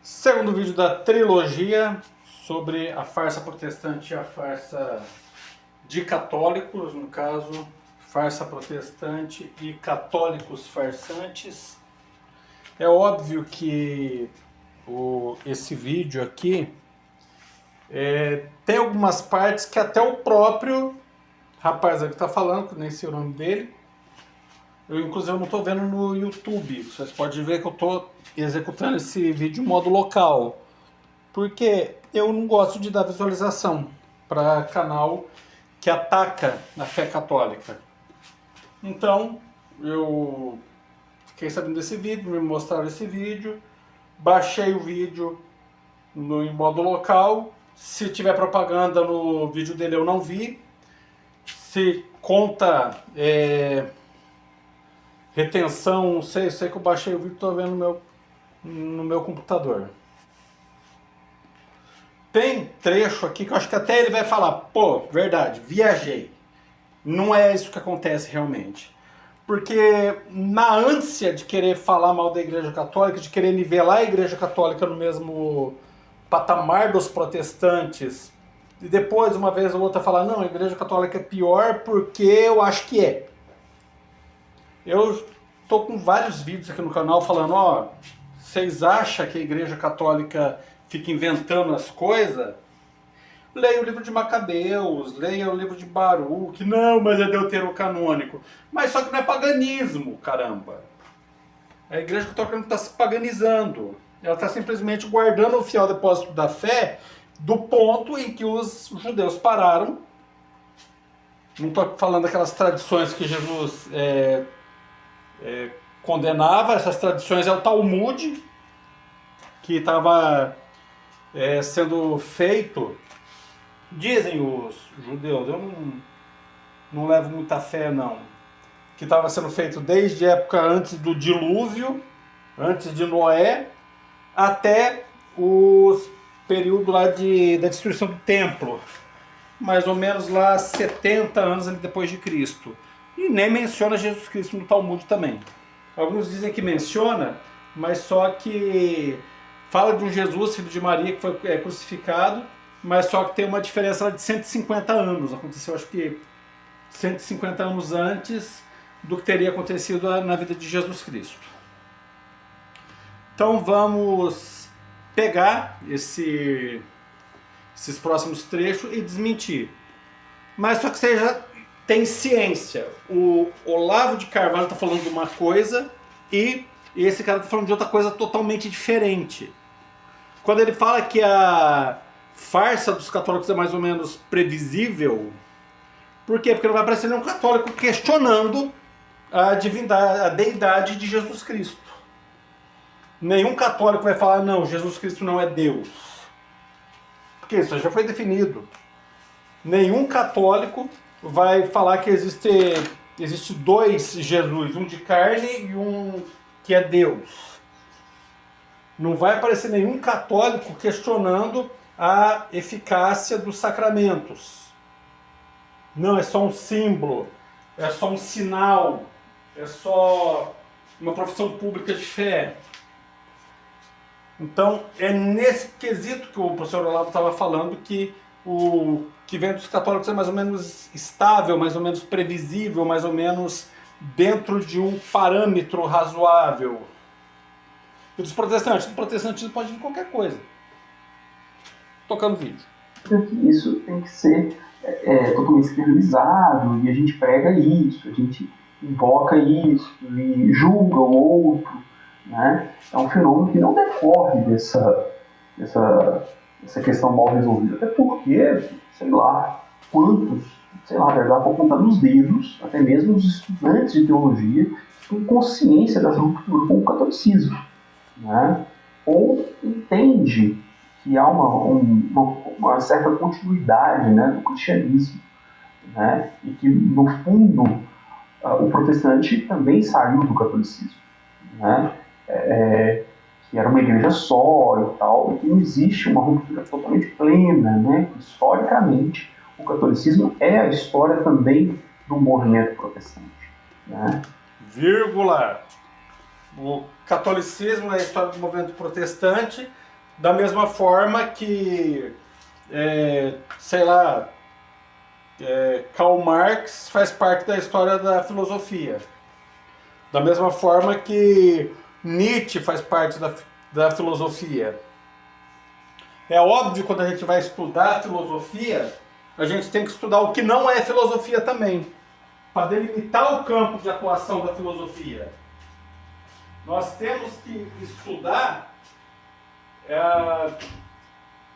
Segundo vídeo da trilogia sobre a farsa protestante e a farsa de católicos, no caso, farsa protestante e católicos farsantes. É óbvio que esse vídeo aqui tem algumas partes que até o próprio rapaz que está falando, que nem sei o nome dele, eu inclusive não estou vendo no YouTube, vocês podem ver que eu estou executando esse vídeo em modo local, porque eu não gosto de dar visualização para canal que ataca a fé católica. Então, eu fiquei sabendo desse vídeo, me mostraram esse vídeo, baixei o vídeo em modo local. Se tiver propaganda no vídeo dele eu não vi. Se conta retenção, não sei, sei que eu baixei o vídeo e estou vendo no meu computador. Tem trecho aqui que eu acho que até ele vai falar, pô, verdade, viajei. Não é isso que acontece realmente. Porque na ânsia de querer falar mal da Igreja Católica, de querer nivelar a Igreja Católica no mesmo patamar dos protestantes, e depois, uma vez ou outra, falar, não, a Igreja Católica é pior porque eu acho que é. Eu tô com vários vídeos aqui no canal falando, ó, vocês acham que a Igreja Católica fica inventando as coisas? Leia o livro de Macabeus, leia o livro de Baruque, não, mas é deuterocanônico. Mas só que não é paganismo, caramba. A Igreja Católica não está se paganizando. Ela está simplesmente guardando o fiel depósito da fé do ponto em que os judeus pararam. Não estou falando daquelas tradições que Jesus condenava, essas tradições é o Talmud, que estava sendo feito, dizem os judeus, eu não levo muita fé não, que estava sendo feito desde a época antes do dilúvio, antes de Noé, até o período lá da destruição do templo, mais ou menos lá 70 anos depois de Cristo. E nem menciona Jesus Cristo no Talmud também. Alguns dizem que menciona, mas só que fala de um Jesus, filho de Maria, que foi crucificado, mas só que tem uma diferença lá de 150 anos. Aconteceu, acho que 150 anos antes do que teria acontecido na vida de Jesus Cristo. Então vamos pegar esses próximos trechos e desmentir. Mas só que você já tem ciência. O Olavo de Carvalho está falando de uma coisa e esse cara está falando de outra coisa totalmente diferente. Quando ele fala que a farsa dos católicos é mais ou menos previsível, por quê? Porque não vai aparecer nenhum católico questionando a divindade, a deidade de Jesus Cristo. Nenhum católico vai falar, não, Jesus Cristo não é Deus. Porque isso já foi definido. Nenhum católico vai falar que existe dois Jesus, um de carne e um que é Deus. Não vai aparecer nenhum católico questionando a eficácia dos sacramentos. Não, é só um símbolo, é só um sinal, é só uma profissão pública de fé. Então, é nesse quesito que o professor Olavo estava falando que o que vem dos católicos é mais ou menos estável, mais ou menos previsível, mais ou menos dentro de um parâmetro razoável. E dos protestantes? Do protestantismo pode vir qualquer coisa. Tocando vídeo. Isso tem que ser totalmente exteriorizado, e a gente prega isso, a gente invoca isso, e julga o outro, né? É um fenômeno que não decorre dessa questão mal resolvida, até porque, sei lá, dá para contar nos dedos, até mesmo os estudantes de teologia, têm consciência dessa ruptura com o catolicismo, né? Ou entende que há uma certa continuidade, né, do cristianismo, né? E que, no fundo, o protestante também saiu do catolicismo, né? Que era uma igreja só e tal, e que não existe uma ruptura totalmente plena, né? Historicamente, o catolicismo é a história também do movimento protestante, né? Vírgula. O catolicismo é a história do movimento protestante, Da mesma forma que, sei lá, Karl Marx faz parte da história da filosofia. Da mesma forma que Nietzsche faz parte da filosofia. É óbvio que quando a gente vai estudar filosofia, a gente tem que estudar o que não é filosofia também, para delimitar o campo de atuação da filosofia. Nós temos que estudar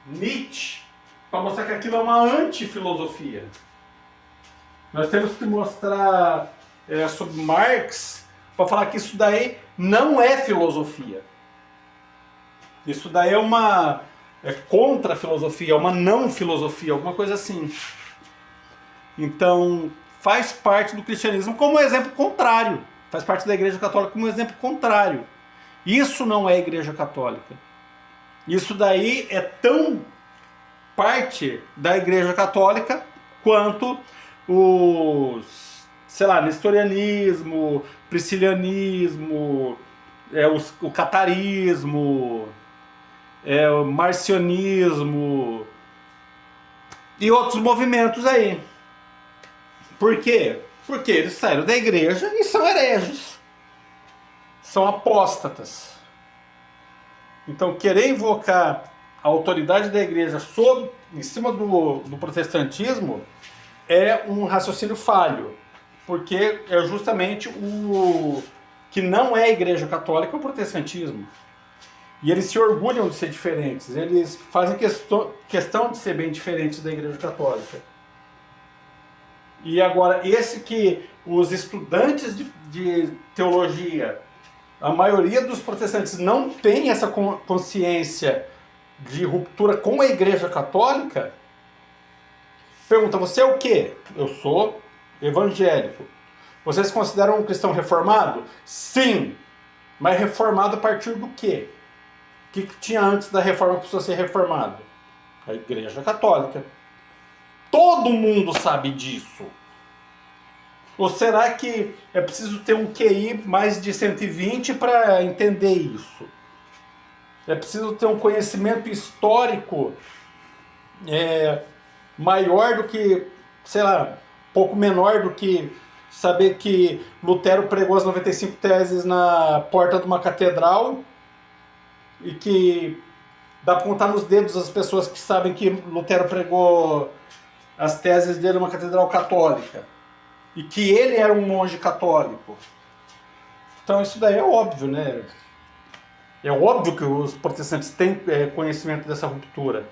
Nietzsche para mostrar que aquilo é uma antifilosofia. Nós temos que mostrar sobre Marx para falar que isso daí não é filosofia. Isso daí é contra a filosofia, é uma não filosofia, alguma coisa assim. Então, faz parte do cristianismo como exemplo contrário. Faz parte da Igreja Católica como exemplo contrário. Isso não é Igreja Católica. Isso daí é tão parte da Igreja Católica quanto sei lá, nestorianismo, priscilianismo, o catarismo, o marcionismo e outros movimentos aí. Por quê? Porque eles saíram da igreja e são hereges. São apóstatas. Então, querer invocar a autoridade da igreja em cima do protestantismo é um raciocínio falho. Porque é justamente o que não é a igreja católica, o protestantismo. E eles se orgulham de ser diferentes. Eles fazem questão de ser bem diferentes da igreja católica. E agora, esse que os estudantes de teologia, a maioria dos protestantes não tem essa consciência de ruptura com a Igreja Católica, pergunta, você é o quê? Eu sou evangélico. Você se considera um cristão reformado? Sim, mas reformado a partir do quê? O que tinha antes da reforma para você ser reformado? A Igreja Católica. Todo mundo sabe disso. Ou será que é preciso ter um QI mais de 120 para entender isso? É preciso ter um conhecimento histórico maior do que, sei lá, pouco menor do que saber que Lutero pregou as 95 teses na porta de uma catedral e que dá para contar nos dedos as pessoas que sabem que Lutero pregou as teses dele numa catedral católica e que ele era um monge católico. Então isso daí é óbvio, né? É óbvio que os protestantes têm conhecimento dessa ruptura.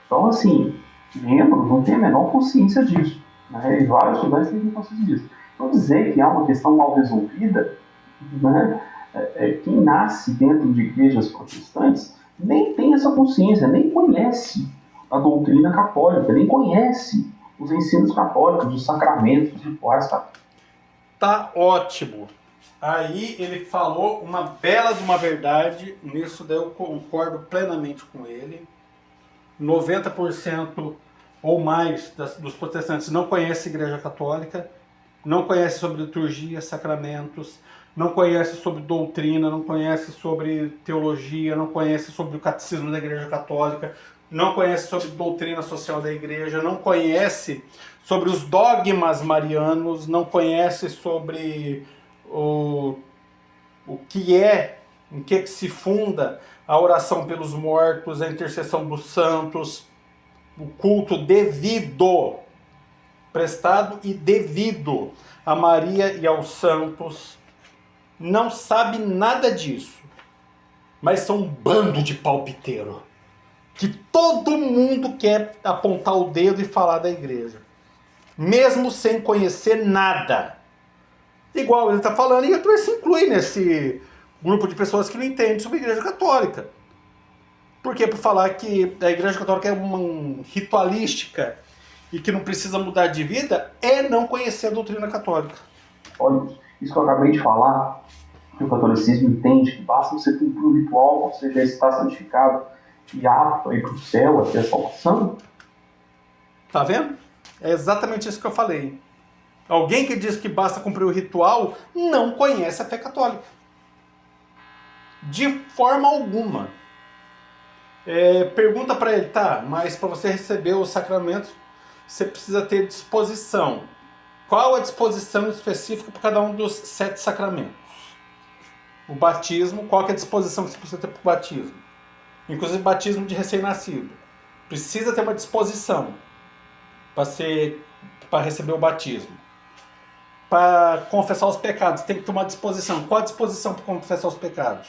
Então, assim, membros não têm a menor consciência disso. Né? E vários estudantes têm consciência disso. Então, dizer que é uma questão mal resolvida, né? Quem nasce dentro de igrejas protestantes nem tem essa consciência, nem conhece a doutrina católica, nem conhece os ensinos católicos, os sacramentos, os rituais católicos. Tá ótimo. Aí ele falou uma bela de uma verdade, nisso daí eu concordo plenamente com ele. 90% ou mais dos protestantes não conhecem a Igreja Católica, não conhecem sobre liturgia, sacramentos, não conhecem sobre doutrina, não conhecem sobre teologia, não conhecem sobre o catecismo da Igreja Católica, não conhecem sobre doutrina social da Igreja, não conhecem sobre os dogmas marianos, não conhecem sobre em que se funda a oração pelos mortos, a intercessão dos santos, o culto devido, prestado e devido a Maria e aos santos. Não sabe nada disso, mas são um bando de palpiteiro, que todo mundo quer apontar o dedo e falar da igreja, mesmo sem conhecer nada. Igual ele está falando, e ele se inclui nesse grupo de pessoas que não entendem sobre a Igreja Católica. Por quê? Por falar que a Igreja Católica é uma ritualística e que não precisa mudar de vida, é não conhecer a doutrina católica. Olha, isso que eu acabei de falar, que o catolicismo entende que basta você cumprir o ritual, você já está santificado e apto a ir para o céu, a ter a salvação. Tá vendo? É exatamente isso que eu falei. Alguém que diz que basta cumprir o ritual não conhece a fé católica. De forma alguma. Pergunta para ele, tá, mas para você receber os sacramentos, você precisa ter disposição. Qual a disposição específica para cada um dos 7 sacramentos? O batismo, qual que é a disposição que você precisa ter para o batismo? Inclusive batismo de recém-nascido. Precisa ter uma disposição para receber o batismo. Para confessar os pecados, tem que ter uma disposição. Qual a disposição para confessar os pecados?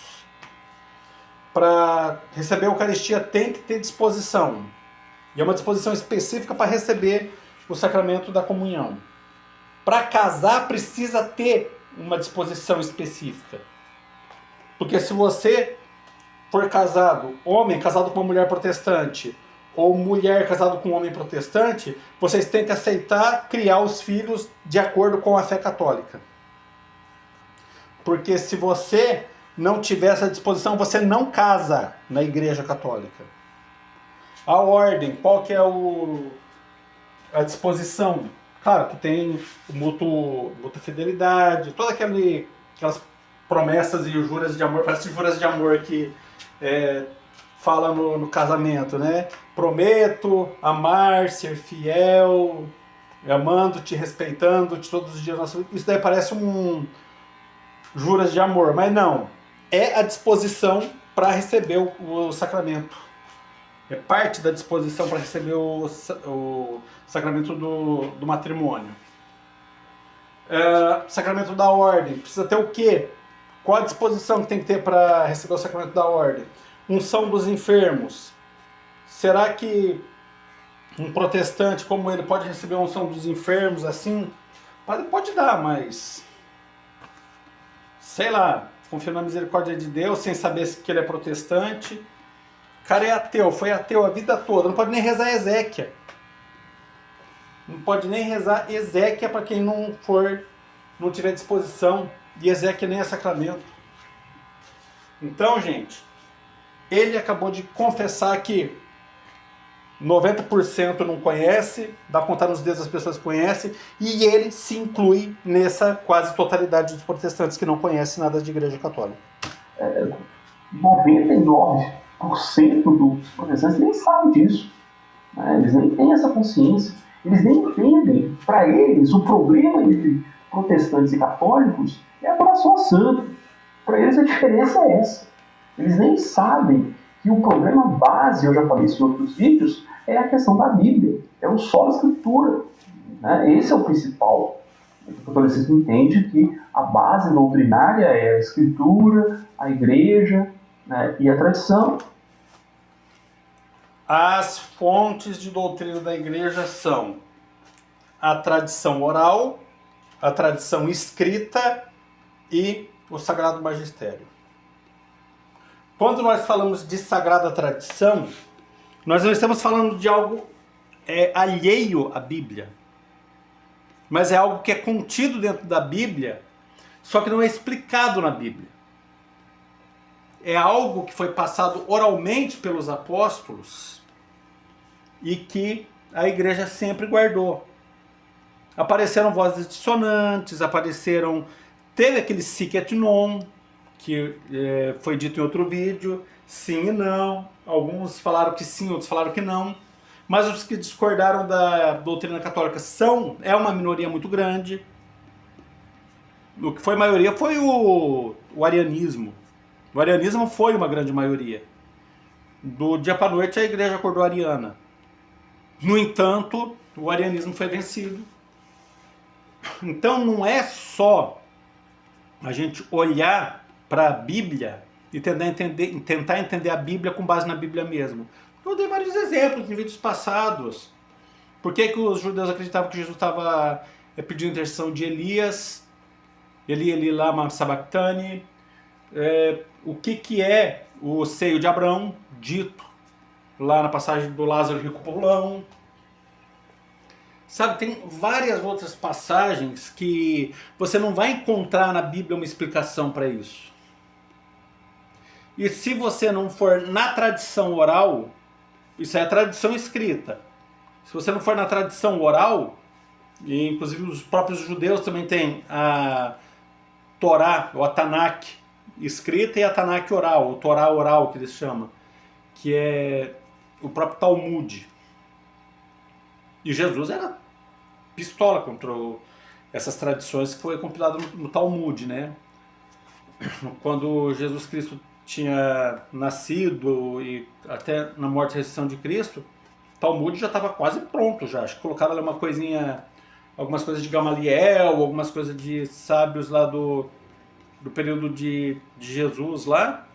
Para receber a Eucaristia tem que ter disposição. E é uma disposição específica para receber o sacramento da comunhão. Para casar precisa ter uma disposição específica. Porque se você for casado, homem casado com uma mulher protestante, ou mulher casada com um homem protestante, vocês têm que aceitar criar os filhos de acordo com a fé católica. Porque se você não tiver essa disposição, você não casa na Igreja Católica. A ordem, qual que é a disposição? Claro que tem muita fidelidade, todas aquelas promessas e juras de amor, parece juras de amor que fala no casamento, né? Prometo amar, ser fiel, amando-te, respeitando-te todos os dias da nossa vida. Isso daí parece juras de amor, mas não. É a disposição para receber o sacramento. É parte da disposição para receber o sacramento do matrimônio. Sacramento da ordem. Precisa ter o quê? Qual a disposição que tem que ter para receber o sacramento da ordem? Unção dos enfermos. Será que um protestante como ele pode receber a unção dos enfermos assim? Pode dar, mas... sei lá, confia na misericórdia de Deus, sem saber que ele é protestante. O cara é ateu, foi ateu a vida toda, não pode nem rezar Ezequiel. Não pode nem rezar Ezequiel para quem não tiver disposição. E Ezequiel nem é sacramento. Então, gente, ele acabou de confessar que 90% não conhece, dá pra contar nos dedos as pessoas que conhecem, e ele se inclui nessa quase totalidade dos protestantes que não conhecem nada de Igreja Católica. 99% dos protestantes nem sabem disso. Né? Eles nem têm essa consciência. Eles nem entendem. Para eles, o problema entre protestantes e católicos é a adoração a santo. Para eles, a diferença é essa. Eles nem sabem que o problema base, eu já falei isso em outros vídeos, é a questão da Bíblia. É o só Escritura. Né? Esse é o principal. O catolicismo entende que a base doutrinária é a Escritura, a Igreja, né, e a tradição. As fontes de doutrina da Igreja são a tradição oral, a tradição escrita e o Sagrado Magistério. Quando nós falamos de Sagrada Tradição, nós não estamos falando de algo alheio à Bíblia, mas é algo que é contido dentro da Bíblia, só que não é explicado na Bíblia. É algo que foi passado oralmente pelos apóstolos e que a igreja sempre guardou. Apareceram vozes dissonantes, teve aquele sic et non, que foi dito em outro vídeo, sim e não. Alguns falaram que sim, outros falaram que não. Mas os que discordaram da doutrina católica é uma minoria muito grande. O que foi maioria foi o arianismo. O arianismo foi uma grande maioria. Do dia para a noite a igreja acordou ariana. No entanto, o arianismo foi vencido. Então não é só a gente olhar para a Bíblia e tentar entender a Bíblia com base na Bíblia mesmo. Eu dei vários exemplos em vídeos passados. Por que os judeus acreditavam que Jesus estava pedindo intercessão de Elias? Eli lama sabachthani. O que é o seio de Abraão, dito lá na passagem do Lázaro Rico Paulão. Sabe, tem várias outras passagens que você não vai encontrar na Bíblia uma explicação para isso. E se você não for na tradição oral, isso é a tradição escrita. Se você não for na tradição oral, e inclusive os próprios judeus também têm a Torá, ou a Tanakh escrita e a Tanakh oral, o Torá oral que eles chamam, que é o próprio Talmud. E Jesus era pistola contra essas tradições que foi compilado no Talmud, né? Quando Jesus Cristo tinha nascido e até na morte e ressurreição de Cristo, o Talmud já estava quase pronto já. Acho que colocaram ali uma coisinha, algumas coisas de Gamaliel, algumas coisas de sábios lá do período de Jesus lá,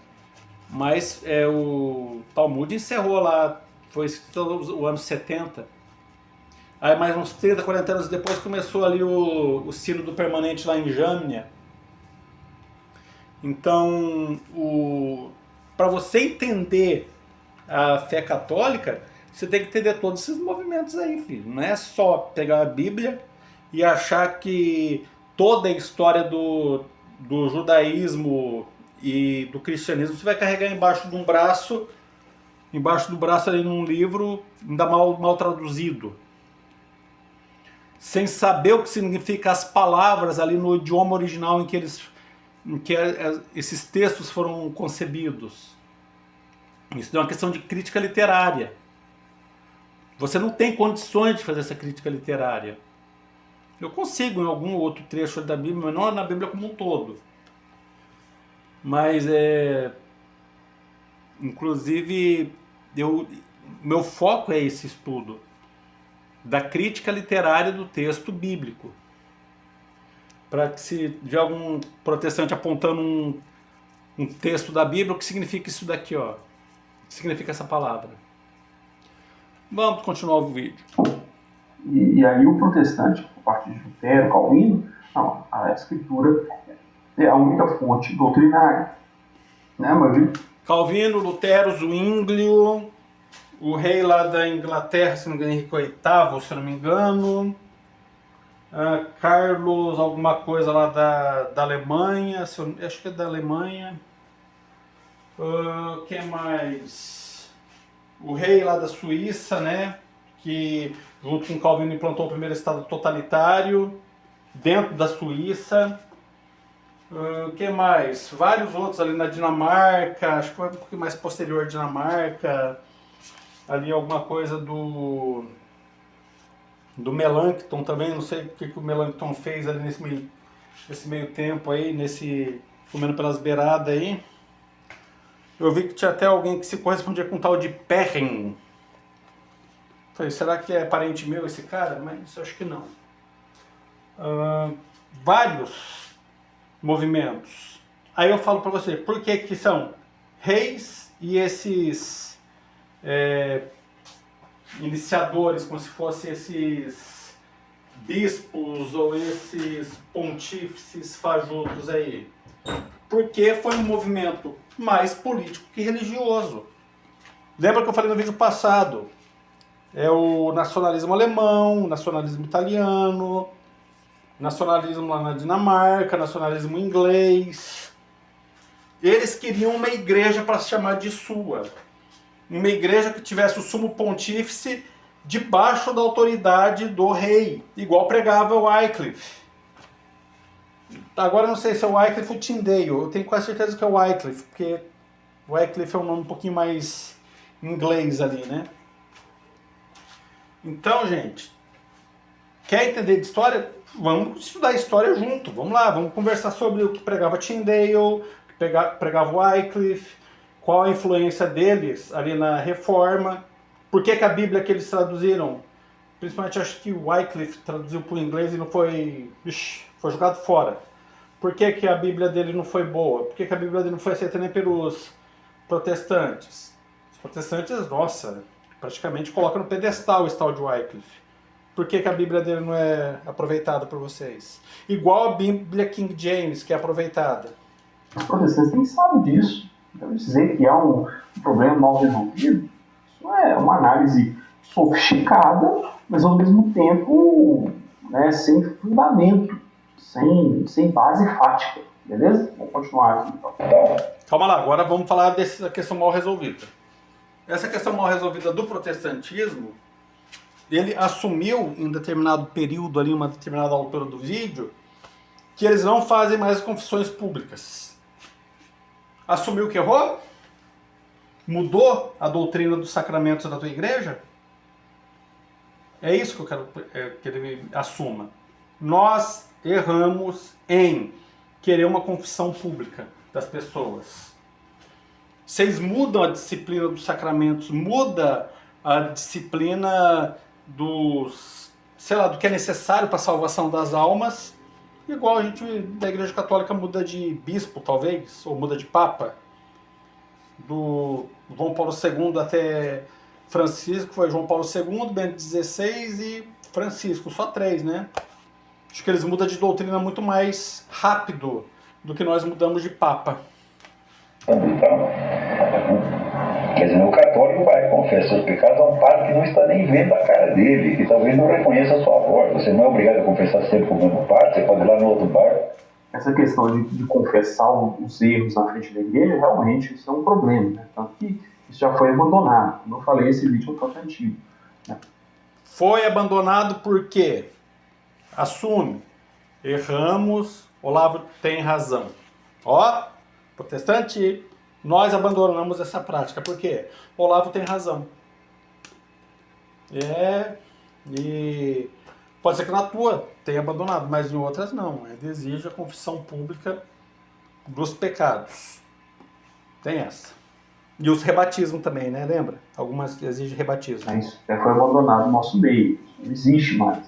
mas o Talmud encerrou lá, foi escrito o ano 70. Aí mais uns 30, 40 anos depois começou ali o Sínodo Permanente lá em Jâmnia. Então, para você entender a fé católica, você tem que entender todos esses movimentos aí, filho. Não é só pegar a Bíblia e achar que toda a história do judaísmo e do cristianismo você vai carregar embaixo de um braço, embaixo do braço ali num livro, ainda mal traduzido. Sem saber o que significa as palavras ali no idioma original em que esses textos foram concebidos. Isso é uma questão de crítica literária. Você não tem condições de fazer essa crítica literária. Eu consigo em algum outro trecho da Bíblia, mas não na Bíblia como um todo. Mas inclusive, meu foco é esse estudo da crítica literária do texto bíblico. Para que se tiver algum protestante apontando um texto da Bíblia, o que significa isso daqui, ó? O que significa essa palavra? Vamos continuar o vídeo. E aí o protestante, por parte de Lutero, Calvino, não, a Escritura é a única fonte doutrinária. Né, Maria? Calvino, Lutero, Zwinglio, o rei lá da Inglaterra, se não me engano, Henrique VIII, se não me engano, Carlos, alguma coisa lá da Alemanha, acho que é da Alemanha. Quem mais? O rei lá da Suíça, né? Que junto com Calvino implantou o primeiro estado totalitário dentro da Suíça. Quem mais? Vários outros ali na Dinamarca, acho que foi um pouquinho mais posterior à Dinamarca. Ali alguma coisa do Melanchthon também, não sei o que o Melanchthon fez ali nesse meio tempo aí, comendo pelas beiradas aí. Eu vi que tinha até alguém que se correspondia com um tal de Perrin. Falei, será que é parente meu esse cara? Mas eu acho que não. Vários movimentos. Aí eu falo para você, por que são reis e esses iniciadores, como se fossem esses bispos ou esses pontífices fajutos aí? Porque foi um movimento mais político que religioso. Lembra que eu falei no vídeo passado? É o nacionalismo alemão, o nacionalismo italiano, nacionalismo lá na Dinamarca, nacionalismo inglês. Eles queriam uma igreja para se chamar de sua. Uma igreja que tivesse o sumo pontífice debaixo da autoridade do rei, igual pregava o Wycliffe. Agora eu não sei se é o Wycliffe ou Tyndale, eu tenho quase certeza que é o Wycliffe, porque o Wycliffe é um nome um pouquinho mais inglês ali, né? Então, gente, quer entender de história? Vamos estudar história junto, vamos lá, vamos conversar sobre o que pregava Tyndale, o que pregava Wycliffe, qual a influência deles ali na Reforma, por que a Bíblia que eles traduziram, principalmente acho que o Wycliffe traduziu para o inglês e não foi jogado fora. Por que a Bíblia dele não foi boa? Por que a Bíblia dele não foi aceita nem pelos protestantes? Os protestantes, nossa, praticamente colocam no pedestal esse tal de Wycliffe. Por que a Bíblia dele não é aproveitada por vocês? Igual a Bíblia King James, que é aproveitada. Os protestantes nem sabem disso. Então, dizer que há um problema mal resolvido, isso é uma análise sofisticada, mas ao mesmo tempo, né, sem fundamento, sem base fática. Beleza? Vamos continuar aqui então. Calma lá, agora vamos falar dessa questão mal resolvida. Essa questão mal resolvida do protestantismo, ele assumiu em determinado período, ali, uma determinada altura do vídeo, que eles não fazem mais confissões públicas. Assumiu que errou? Mudou a doutrina dos sacramentos da tua igreja? É isso que eu quero que ele assuma. Nós erramos em querer uma confissão pública das pessoas. Vocês mudam a disciplina dos sacramentos, muda a disciplina dos, sei lá, do que é necessário para a salvação das almas, igual a gente da Igreja Católica muda de bispo, talvez, ou muda de papa. Do João Paulo II até Francisco, foi João Paulo II, Bento XVI e Francisco, só 3, né? Acho que eles mudam de doutrina muito mais rápido do que nós mudamos de papa. Então, quer dizer, o católico vai confessar seus pecados a um padre que não está nem vendo a cara dele, que talvez não reconheça a sua voz. Você não é obrigado a confessar sempre com o mesmo padre, você pode ir lá no outro bar. Essa questão de confessar os erros na frente da igreja, realmente, isso é um problema, né? Tanto que isso já foi abandonado. Como eu falei, esse vídeo é um tanto antigo, né? Foi abandonado por quê? Assume. Erramos, Olavo tem razão. Ó, protestante, nós abandonamos essa prática. Por quê? Olavo tem razão. E pode ser que na tua tenha abandonado, mas em outras não. Ele exige a confissão pública dos pecados. Tem essa. E os rebatismos também, né? Lembra? Algumas exigem rebatismo. Isso já foi abandonado no nosso meio. Não existe mais.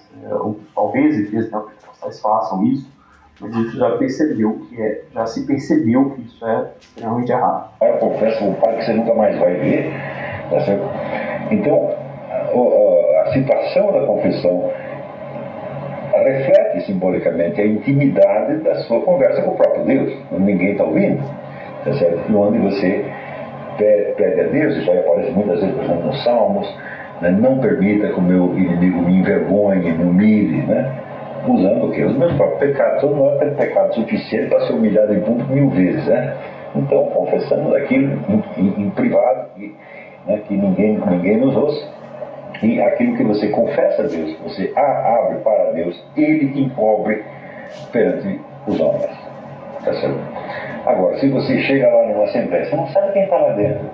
Talvez eles pentecostais façam isso, mas isso já se percebeu que isso é extremamente errado. Eu confesso com o padre que você nunca mais vai ver. Tá certo? Então, a situação da confissão reflete simbolicamente a intimidade da sua conversa com o próprio Deus. Ninguém está ouvindo. Tá certo? Onde você pede a Deus, isso aí aparece muitas vezes, por exemplo, nos Salmos, né? Não permita que o meu inimigo me envergonhe, me humilhe, né? Usando o quê? Os meus próprios pecados. Todo mundo tem pecado suficiente para ser humilhado em público 1000 vezes, né? Então, confessamos aquilo em privado, né? Que ninguém nos ouça. E aquilo que você confessa a Deus, você abre para Deus, Ele encobre perante os homens. Tá certo? Agora, se você chega lá numa assembleia, você não sabe quem está lá dentro.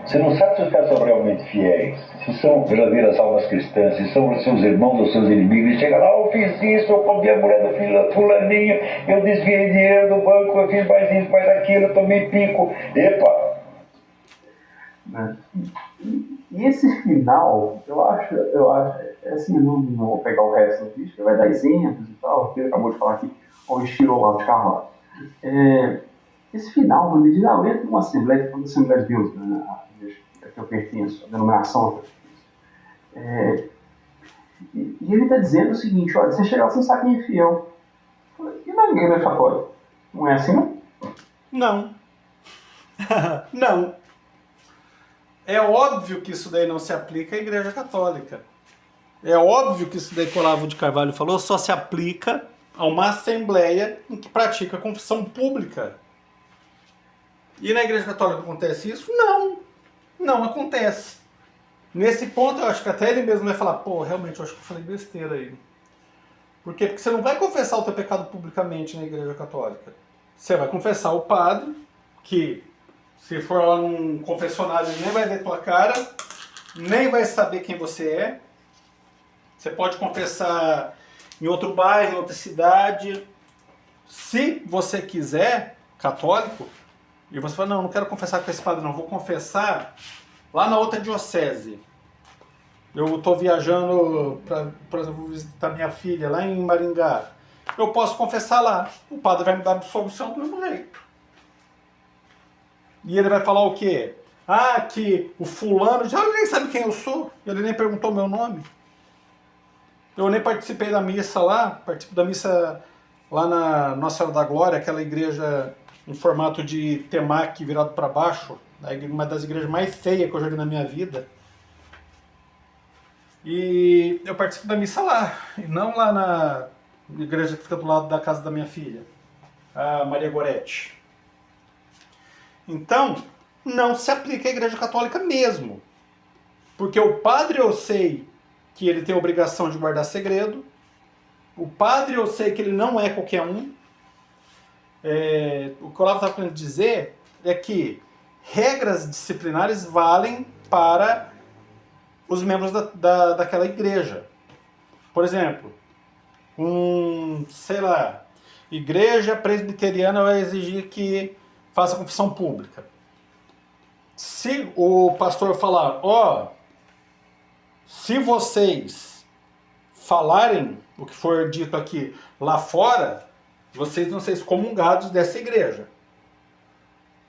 Você não sabe se os caras são realmente fiéis, se são verdadeiras almas cristãs, se são os seus irmãos ou seus inimigos. E chega lá, eu fiz isso, eu comi a mulher do fulaninho, eu desviei dinheiro do banco, eu fiz mais isso, mais aquilo, eu tomei pico. Epa! Né? E esse final, eu acho assim, não vou pegar o resto do vídeo, que vai dar exemplos e tal, porque ele acabou de falar aqui, o estilo lá de Carvalho. Esse final, ele diz, eu entro numa assembleia, que é uma Assembleia de Deus, né, a igreja que eu pertenço, a denominação que eu pertenço. E ele está dizendo o seguinte, olha, você chegar lá, você sabe quem é fiel. E na igreja católica? Não é assim, não? Não. Não. É óbvio que isso daí não se aplica à Igreja Católica. É óbvio que isso daí que o Olavo de Carvalho falou só se aplica a uma assembleia em que pratica a confissão pública. E na Igreja Católica acontece isso? Não. Não acontece. Nesse ponto eu acho que até ele mesmo vai falar, pô, realmente eu acho que eu falei besteira aí. Por quê? Porque você não vai confessar o teu pecado publicamente na Igreja Católica. Você vai confessar ao padre, que se for lá num confessionário ele nem vai ver tua cara, nem vai saber quem você é. Você pode confessar em outro bairro, em outra cidade. Se você quiser, católico, e você fala, não quero confessar com esse padre não, vou confessar lá na outra diocese. Eu estou viajando, por exemplo, visitar minha filha lá em Maringá. Eu posso confessar lá. O padre vai me dar absolvição do mesmo jeito. E ele vai falar o quê? Ah, que o fulano, ele nem sabe quem eu sou, ele nem perguntou meu nome. Eu nem participei da missa lá, participo da missa lá na Nossa Senhora da Glória, aquela igreja em formato de temaki virado para baixo, uma das igrejas mais feias que eu já vi na minha vida. E eu participo da missa lá, e não lá na igreja que fica do lado da casa da minha filha, a Maria Goretti. Então, não se aplica à Igreja Católica mesmo. Porque o padre eu sei que ele tem a obrigação de guardar segredo. O padre eu sei que ele não é qualquer um. O que o Olavo estava querendo dizer é que regras disciplinares valem para os membros daquela igreja. Por exemplo, sei lá, igreja presbiteriana vai exigir que faça confissão pública. Se o pastor falar, se vocês falarem o que for dito aqui lá fora, vocês vão ser excomungados dessa igreja.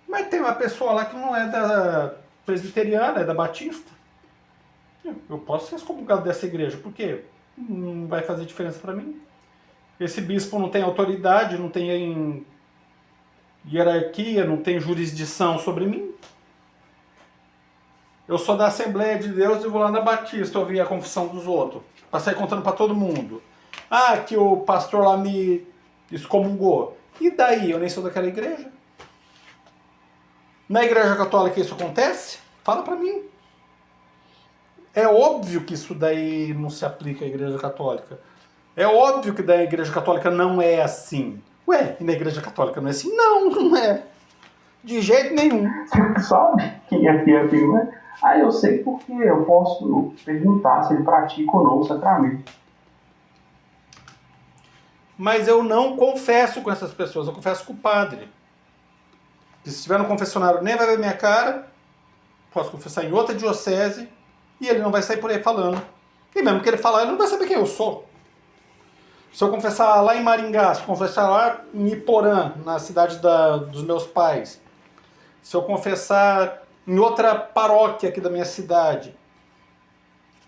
Mas tem uma pessoa lá que não é da presbiteriana, é da batista. Eu posso ser excomungado dessa igreja, por quê? Não vai fazer diferença para mim. Esse bispo não tem autoridade, não tem hierarquia, não tem jurisdição sobre mim. Eu sou da Assembleia de Deus e vou lá na Batista ouvir a confissão dos outros, para sair contando para todo mundo. Que o pastor lá me excomungou. E daí? Eu nem sou daquela igreja. Na Igreja Católica isso acontece? Fala para mim. É óbvio que isso daí não se aplica à Igreja Católica. É óbvio que da Igreja Católica não é assim. Ué, e na Igreja Católica não é assim? Não, não é. De jeito nenhum. Você sabe quem é que é? Eu sei porque eu posso perguntar se ele pratica ou não o sacramento. Mas eu não confesso com essas pessoas, eu confesso com o padre. Se estiver no confessionário nem vai ver minha cara, posso confessar em outra diocese, e ele não vai sair por aí falando. E mesmo que ele falar, ele não vai saber quem eu sou. Se eu confessar lá em Maringá, se eu confessar lá em Iporã, na cidade dos meus pais, se eu confessar em outra paróquia aqui da minha cidade,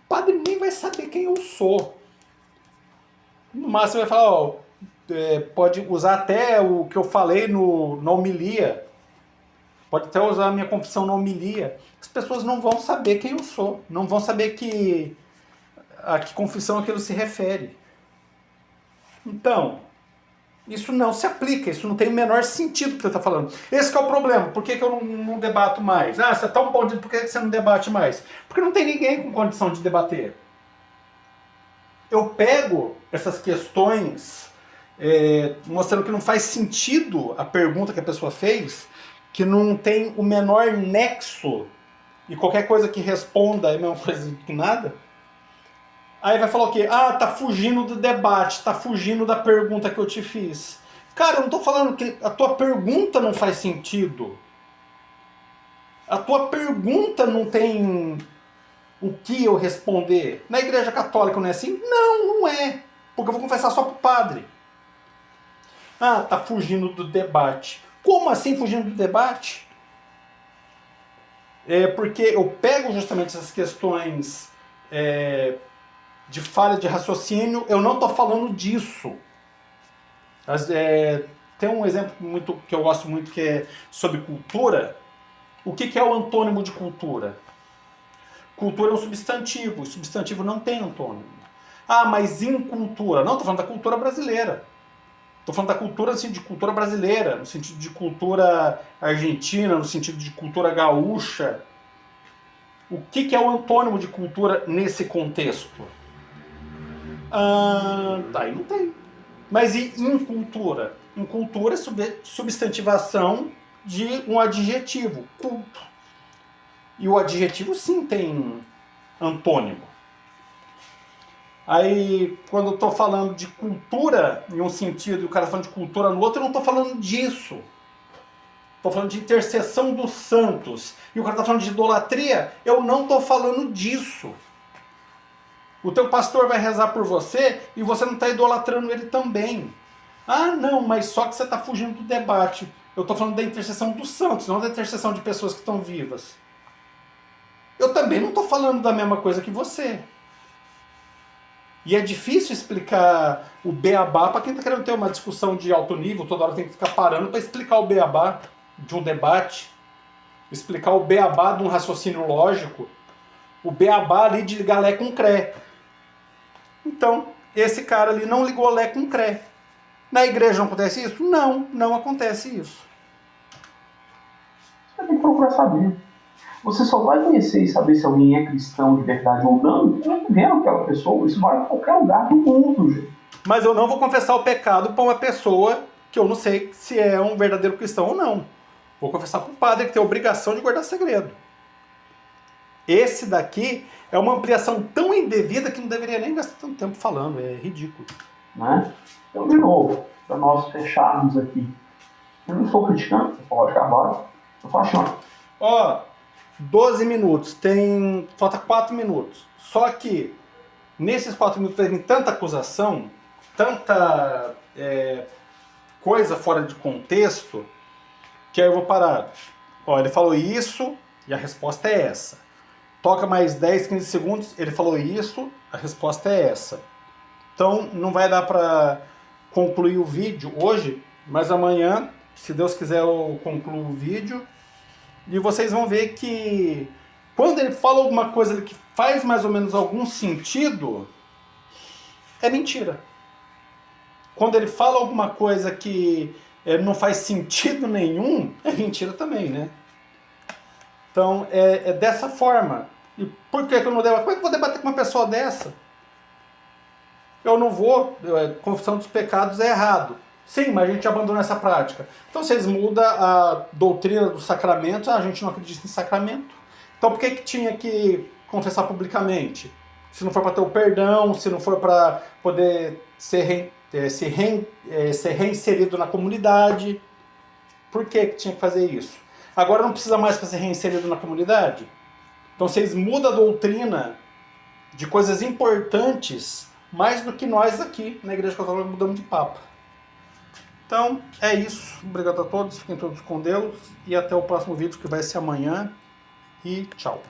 o padre nem vai saber quem eu sou. No máximo vai falar, pode usar até o que eu falei na homilia, pode até usar a minha confissão na homilia. As pessoas não vão saber quem eu sou, não vão saber a que confissão aquilo se refere. Então, isso não se aplica, isso não tem o menor sentido que você está falando. Esse que é o problema. Por que eu não debato mais? Você é tão bom, por que você não debate mais? Porque não tem ninguém com condição de debater. Eu pego essas questões mostrando que não faz sentido a pergunta que a pessoa fez, que não tem o menor nexo, e qualquer coisa que responda é a mesma coisa que nada. Aí vai falar o quê? Tá fugindo do debate, tá fugindo da pergunta que eu te fiz. Cara, eu não tô falando que a tua pergunta não faz sentido. A tua pergunta não tem o que eu responder. Na Igreja Católica não é assim? Não, não é. Porque eu vou confessar só pro padre. Tá fugindo do debate. Como assim fugindo do debate? Porque eu pego justamente essas questões de falha de raciocínio, eu não estou falando disso. Tem um exemplo que eu gosto muito que é sobre cultura. O que é o antônimo de cultura? Cultura é um substantivo, o substantivo não tem antônimo. Mas incultura. Não, estou falando da cultura brasileira. Estou falando da cultura assim, de cultura brasileira, no sentido de cultura argentina, no sentido de cultura gaúcha. O que é o antônimo de cultura nesse contexto? Aí não tem. Mas e incultura? Incultura é substantivação de um adjetivo, culto. E o adjetivo sim tem antônimo. Aí, quando eu estou falando de cultura em um sentido e o cara falando de cultura no outro, eu não estou falando disso. Estou falando de intercessão dos santos. E o cara está falando de idolatria, eu não estou falando disso. O teu pastor vai rezar por você e você não está idolatrando ele também. Não, mas só que você está fugindo do debate. Eu estou falando da intercessão dos santos, não da intercessão de pessoas que estão vivas. Eu também não estou falando da mesma coisa que você. E é difícil explicar o beabá para quem está querendo ter uma discussão de alto nível, toda hora tem que ficar parando para explicar o beabá de um debate, explicar o beabá de um raciocínio lógico, o beabá ali de ligar Lé com Cré. Então, esse cara ali não ligou Lé com Cré. Na igreja não acontece isso? Não, não acontece isso. Você tem que procurar saber. Você só vai conhecer e saber se alguém é cristão de verdade ou não vendo aquela pessoa. Isso vai em qualquer lugar do mundo, gente. Mas eu não vou confessar o pecado para uma pessoa que eu não sei se é um verdadeiro cristão ou não. Vou confessar para o padre que tem a obrigação de guardar segredo. Esse daqui é uma ampliação tão indevida que não deveria nem gastar tanto tempo falando, é ridículo. Né? Então, de novo, para nós fecharmos aqui, eu não estou criticando o Olavo de Carvalho, eu estou achando. Ó, 12 minutos, falta 4 minutos. Só que nesses 4 minutos tem tanta acusação, tanta coisa fora de contexto, que aí eu vou parar. Ó, ele falou isso e a resposta é essa. Toca mais 10, 15 segundos, ele falou isso, a resposta é essa. Então não vai dar para concluir o vídeo hoje, mas amanhã, se Deus quiser, eu concluo o vídeo. E vocês vão ver que quando ele fala alguma coisa que faz mais ou menos algum sentido, é mentira. Quando ele fala alguma coisa que não faz sentido nenhum, é mentira também, né? Então é dessa forma. E por que eu não debato? Como é que eu vou debater com uma pessoa dessa? Eu não vou, confissão dos pecados é errado. Sim, mas a gente abandona essa prática. Então vocês mudam a doutrina dos sacramentos, a gente não acredita em sacramento. Então por que tinha que confessar publicamente? Se não for para ter o perdão, se não for para poder ser reinserido na comunidade, por que tinha que fazer isso? Agora não precisa mais para ser reinserido na comunidade? Então vocês mudam a doutrina de coisas importantes mais do que nós aqui na Igreja Católica mudamos de papo. Então é isso. Obrigado a todos, fiquem todos com Deus e até o próximo vídeo que vai ser amanhã. E tchau.